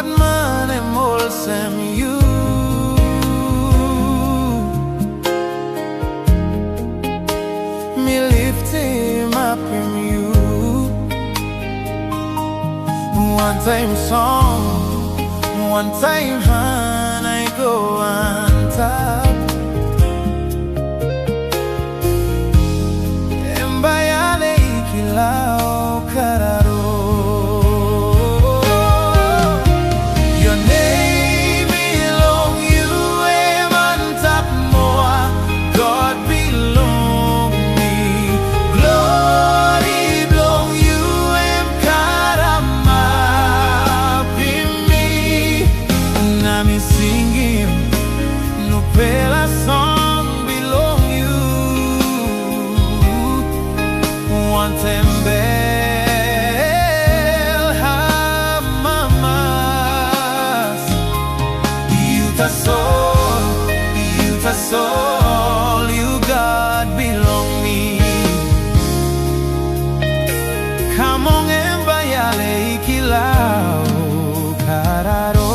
God man em olsem you. Me lift him up in you. One time song, one time hand I go on top. Embayale ikilao kararo. Your name belong you, man tap more. God belong me. Glory belong you, karama be me. Na me singing no pela song belong you. One tembel hamamas. You ta soul, you God belong me. Come on embayale ikilao kararo.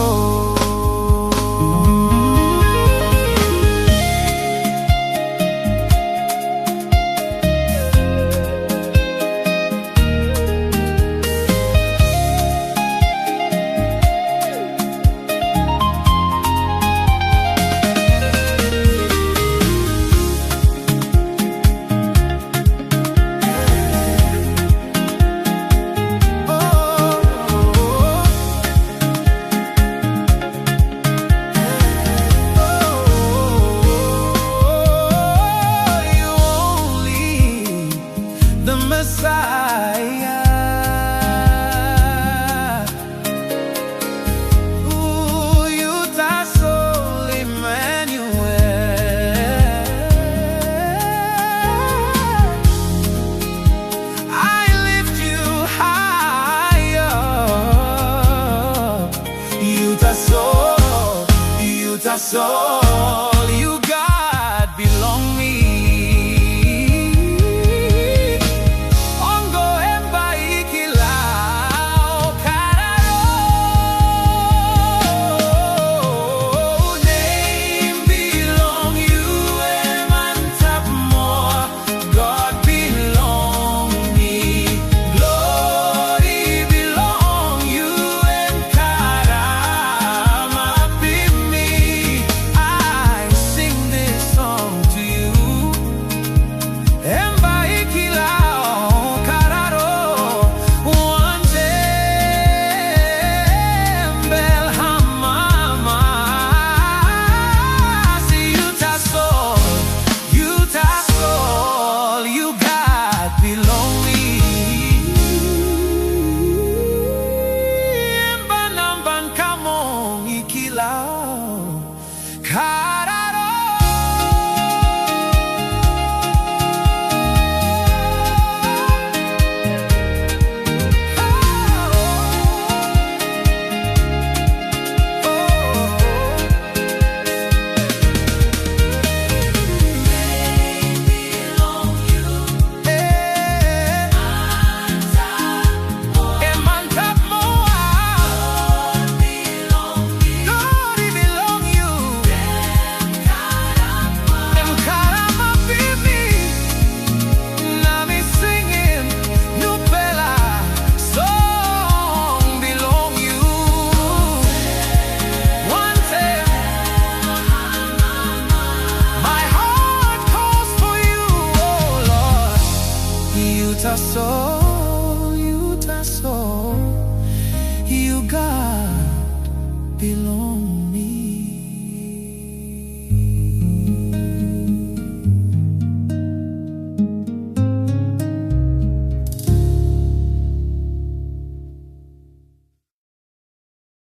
Messiah, ooh, you ta soul Emmanuel. I lift you higher. You ta soul, you God belong me. So